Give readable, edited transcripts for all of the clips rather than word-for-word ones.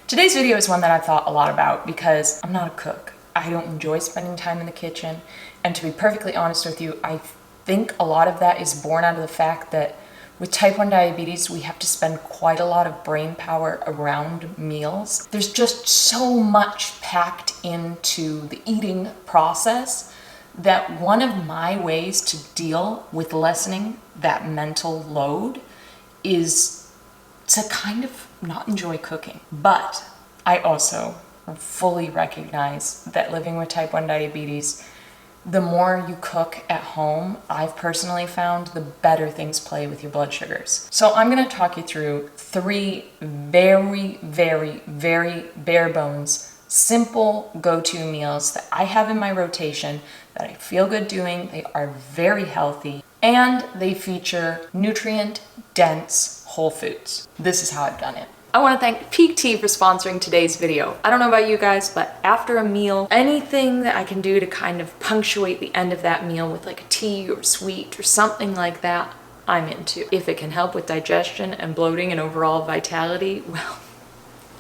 Today's video is one that I've thought a lot about because I'm not a cook. I don't enjoy spending time in the kitchen. And to be perfectly honest with you, I think a lot of that is born out of the fact that with type 1 diabetes, we have to spend quite a lot of brain power around meals. There's just so much packed into the eating process that one of my ways to deal with lessening that mental load is to kind of not enjoy cooking. But I also fully recognize that living with type 1 diabetes, the more you cook at home, I've personally found, the better things play with your blood sugars. So I'm gonna talk you through 3 very bare bones, simple go-to meals that I have in my rotation that I feel good doing. They are very healthy and they feature nutrient-dense whole foods. This is how I've done it. I want to thank Pique Tea for sponsoring today's video. I don't know about you guys, but after a meal, anything that I can do to kind of punctuate the end of that meal with like a tea or sweet or something like that, I'm into. If it can help with digestion and bloating and overall vitality, well,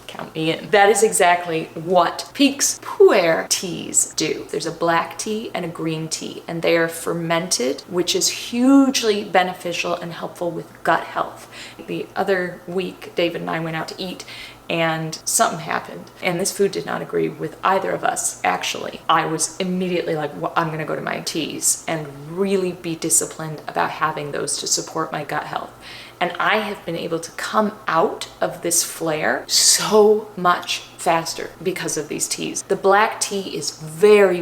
count me in. That is exactly what Pique's Pu'er teas do. There's a black tea and a green tea, and they are fermented, which is hugely beneficial and helpful with gut health. The other week, David and I went out to eat and something happened, and this food did not agree with either of us. Actually, I was immediately like, well, I'm gonna go to my teas and really be disciplined about having those to support my gut health. And I have been able to come out of this flare so much faster because of these teas. The black tea is very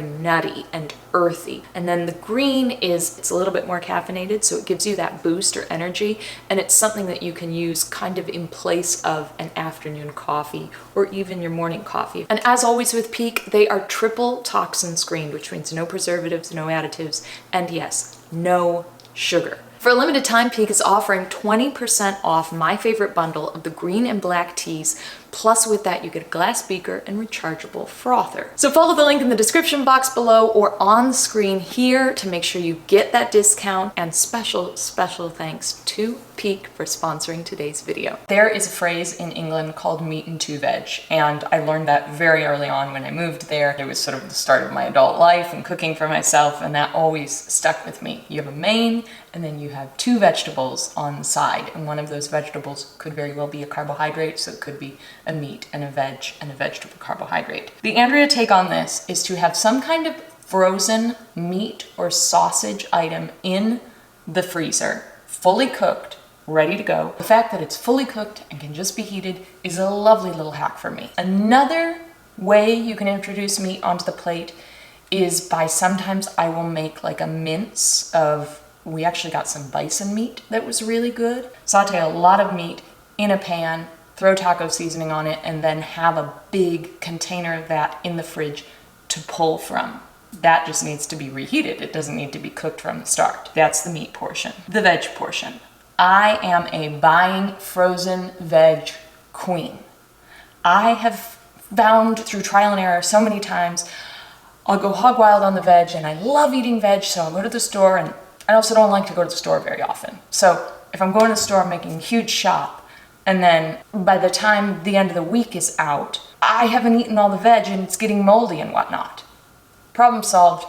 nutty and earthy. And then the green it's a little bit more caffeinated, so it gives you that boost or energy. And it's something that you can use kind of in place of an afternoon coffee or even your morning coffee. And as always with Pique, they are triple toxin screened, which means no preservatives, no additives, and yes, no sugar. For a limited time, Pique is offering 20% off my favorite bundle of the green and black teas. Plus with that, you get a glass beaker and rechargeable frother. So follow the link in the description box below or on screen here to make sure you get that discount. And special thanks to Pique for sponsoring today's video. There is a phrase in England called meat and two veg, and I learned that very early on when I moved there. It was sort of the start of my adult life and cooking for myself, and that always stuck with me. You have a main, and then you have 2 vegetables on the side, and one of those vegetables could very well be a carbohydrate, so it could be a meat and a vegetable carbohydrate. The Andrea take on this is to have some kind of frozen meat or sausage item in the freezer, fully cooked, ready to go. The fact that it's fully cooked and can just be heated is a lovely little hack for me. Another way you can introduce meat onto the plate is by sometimes I will make like a mince of, we actually got some bison meat that was really good. Saute a lot of meat in a pan, throw taco seasoning on it, and then have a big container of that in the fridge to pull from. That just needs to be reheated. It doesn't need to be cooked from the start. That's the meat portion. The veg portion. I am a buying frozen veg queen. I have found through trial and error so many times, I'll go hog wild on the veg, and I love eating veg, so I'll go to the store, and I also don't like to go to the store very often. So if I'm going to the store, I'm making a huge shop, and then by the time the end of the week is out, I haven't eaten all the veg and it's getting moldy and whatnot. Problem solved.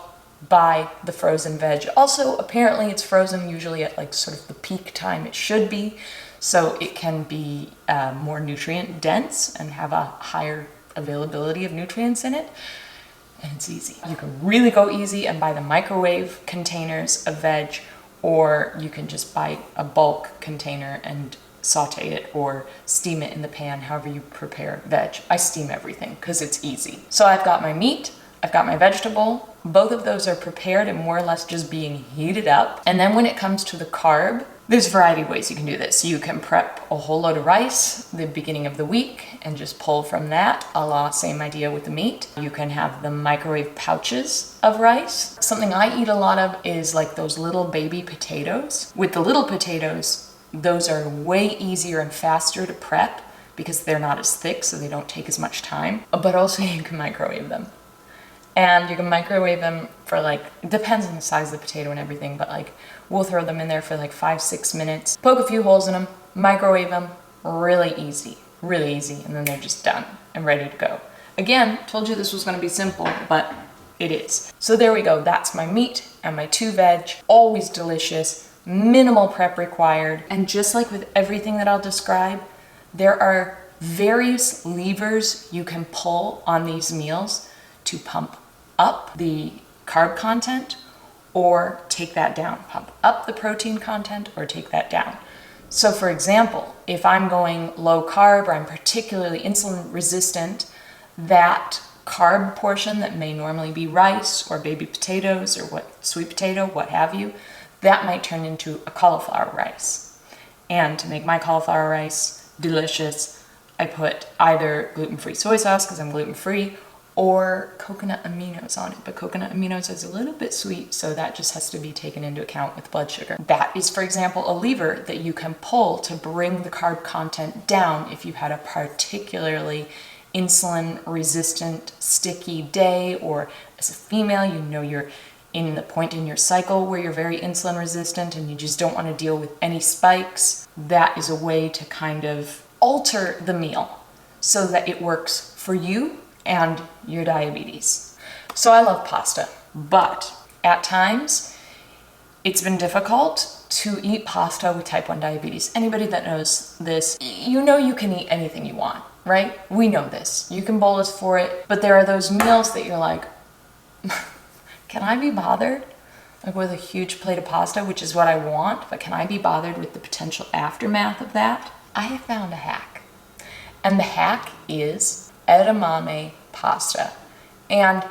Buy the frozen veg. Also, apparently it's frozen usually at like sort of the peak time it should be, so it can be more nutrient dense and have a higher availability of nutrients in it. And it's easy. You can really go easy and buy the microwave containers of veg, or you can just buy a bulk container and saute it or steam it in the pan, however you prepare veg. I steam everything because it's easy. So I've got my meat, I've got my vegetable. Both of those are prepared and more or less just being heated up. And then when it comes to the carb, there's a variety of ways you can do this. You can prep a whole load of rice the beginning of the week and just pull from that, a la same idea with the meat. You can have the microwave pouches of rice. Something I eat a lot of is like those little baby potatoes. With the little potatoes, those are way easier and faster to prep because they're not as thick, so they don't take as much time. But also you can microwave them. And you can microwave them for like, it depends on the size of the potato and everything, but like we'll throw them in there for like 5-6 minutes, poke a few holes in them, microwave them, really easy. really easy, and then they're just done and ready to go. Again, told you this was gonna be simple, but it is. So there we go, that's my meat and my 2 veg, always delicious, minimal prep required. And just like with everything that I'll describe, there are various levers you can pull on these meals to pump up the carb content or take that down, pump up the protein content or take that down. So for example, if I'm going low carb or I'm particularly insulin resistant, that carb portion that may normally be rice or baby potatoes or sweet potato, what have you, that might turn into a cauliflower rice. And to make my cauliflower rice delicious, I put either gluten-free soy sauce because I'm gluten-free or coconut aminos on it. But coconut aminos is a little bit sweet, so that just has to be taken into account with blood sugar. That is, for example, a lever that you can pull to bring the carb content down if you had a particularly insulin resistant sticky day, or as a female, you know you're in the point in your cycle where you're very insulin resistant and you just don't want to deal with any spikes. That is a way to kind of alter the meal so that it works for you and your diabetes. So I love pasta, but at times it's been difficult to eat pasta with type 1 diabetes. Anybody that knows this, you know you can eat anything you want, right? We know this. You can bolus for it, but there are those meals that you're like, can I be bothered? Like with a huge plate of pasta, which is what I want, but can I be bothered with the potential aftermath of that? I have found a hack. And the hack is edamame pasta. And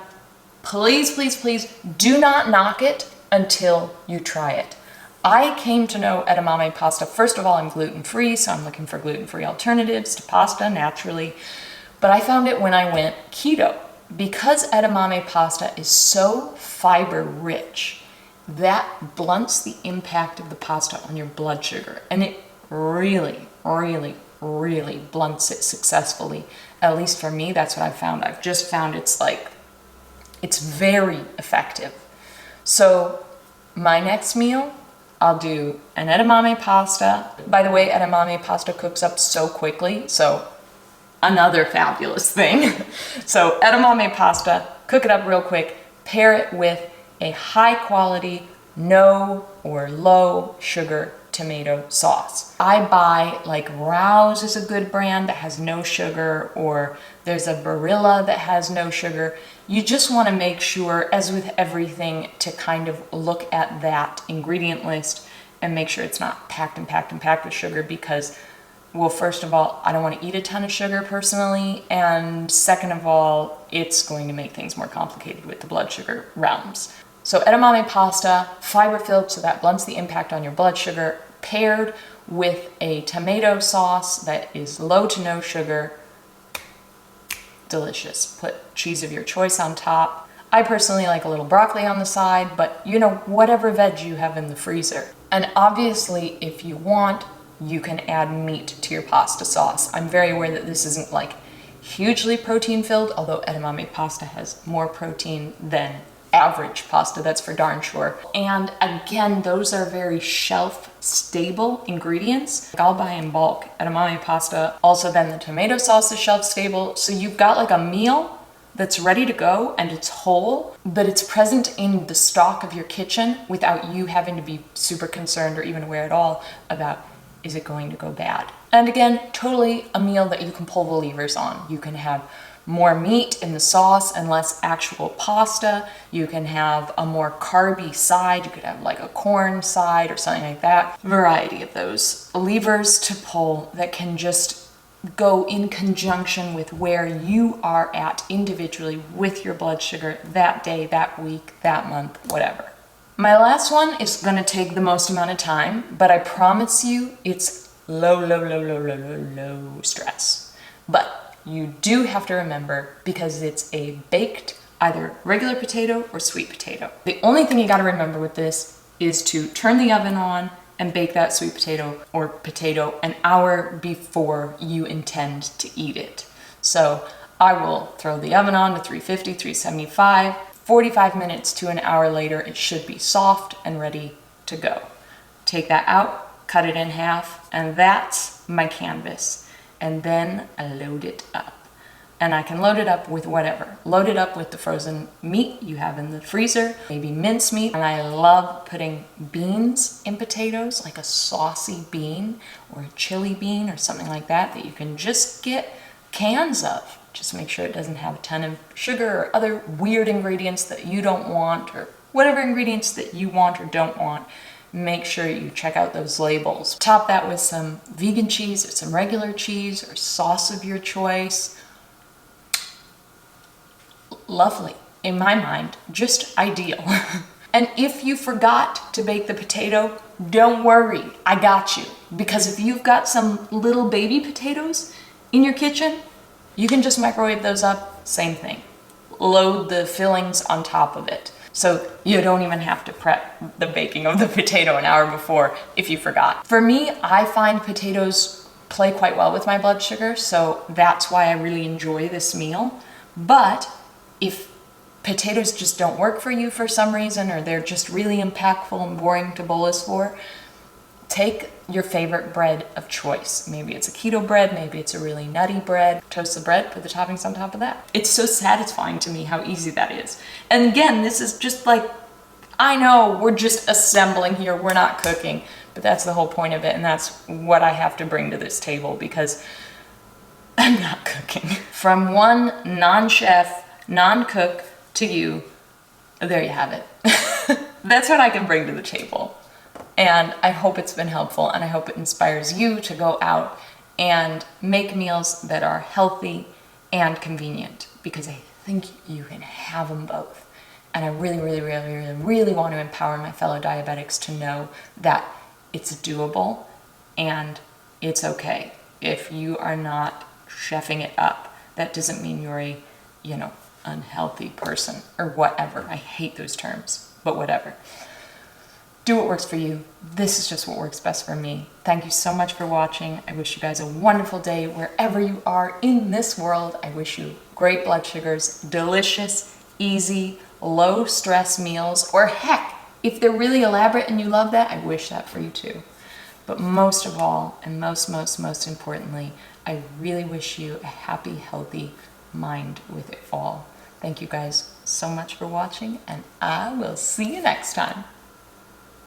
please, please, please do not knock it until you try it. I came to know edamame pasta. First of all, I'm gluten-free, so I'm looking for gluten-free alternatives to pasta naturally. But I found it when I went keto. Because edamame pasta is so fiber rich, that blunts the impact of the pasta on your blood sugar. And it really, really, really blunts it successfully. At least for me, that's what I've found. I've just found it's very effective. So my next meal, I'll do an edamame pasta. By the way, edamame pasta cooks up so quickly, so another fabulous thing. So edamame pasta, cook it up real quick, pair it with a high quality, no or low sugar tomato sauce. I buy, like, Rouse is a good brand that has no sugar, or there's a Barilla that has no sugar. You just want to make sure, as with everything, to kind of look at that ingredient list and make sure it's not packed and packed and packed with sugar, because, well, first of all, I don't want to eat a ton of sugar personally, and second of all, it's going to make things more complicated with the blood sugar realms. So edamame pasta, fiber-filled, so that blunts the impact on your blood sugar, paired with a tomato sauce that is low to no sugar. Delicious. Put cheese of your choice on top. I personally like a little broccoli on the side, but you know, whatever veg you have in the freezer. And obviously, if you want, you can add meat to your pasta sauce. I'm very aware that this isn't like hugely protein filled, although edamame pasta has more protein than average pasta, that's for darn sure. And again, those are very shelf stable ingredients. I'll buy in bulk edamame pasta. Also, then the tomato sauce is shelf stable. So you've got like a meal that's ready to go and it's whole, but it's present in the stock of your kitchen without you having to be super concerned or even aware at all about, is it going to go bad? And again, totally a meal that you can pull the levers on. You can have more meat in the sauce and less actual pasta. You can have a more carby side. You could have like a corn side or something like that. Variety of those levers to pull that can just go in conjunction with where you are at individually with your blood sugar that day, that week, that month, whatever. My last one is going to take the most amount of time, but I promise you it's low stress. But you do have to remember, because it's a baked either regular potato or sweet potato. The only thing you got to remember with this is to turn the oven on and bake that sweet potato or potato an hour before you intend to eat it. So I will throw the oven on to 350, 375. 45 minutes to an hour later, it should be soft and ready to go. Take that out, cut it in half, and that's my canvas. and then I load it up. And I can load it up with whatever. Load it up with the frozen meat you have in the freezer, maybe mincemeat. And I love putting beans in potatoes, like a saucy bean or a chili bean or something like that, that you can just get cans of. Just make sure it doesn't have a ton of sugar or other weird ingredients that you don't want, or whatever ingredients that you want or don't want. Make sure you check out those labels. Top that with some vegan cheese or some regular cheese or sauce of your choice. Lovely. In my mind, just ideal. And if you forgot to bake the potato, don't worry, I got you. Because if you've got some little baby potatoes in your kitchen, you can just microwave those up, same thing. Load the fillings on top of it. So you don't even have to prep the baking of the potato an hour before if you forgot. For me, I find potatoes play quite well with my blood sugar, so that's why I really enjoy this meal. But if potatoes just don't work for you for some reason, or they're just really impactful and boring to bolus for, take your favorite bread of choice. Maybe it's a keto bread, maybe it's a really nutty bread. Toast the bread, put the toppings on top of that. It's so satisfying to me how easy that is. And again, this is just like, I know we're just assembling here, we're not cooking, but that's the whole point of it, and that's what I have to bring to this table because I'm not cooking. From one non-chef, non-cook to you, there you have it. That's what I can bring to the table. And I hope it's been helpful, and I hope it inspires you to go out and make meals that are healthy and convenient, because I think you can have them both. And I really, really, really, really, really want to empower my fellow diabetics to know that it's doable and it's okay if you are not chefing it up. That doesn't mean you're a, unhealthy person or whatever. I hate those terms, but whatever. Do what works for you. This is just what works best for me. Thank you so much for watching. I wish you guys a wonderful day wherever you are in this world. I wish you great blood sugars, delicious, easy, low stress meals, or heck, if they're really elaborate and you love that, I wish that for you too. But most of all, and most importantly, I really wish you a happy, healthy mind with it all. Thank you guys so much for watching, and I will see you next time.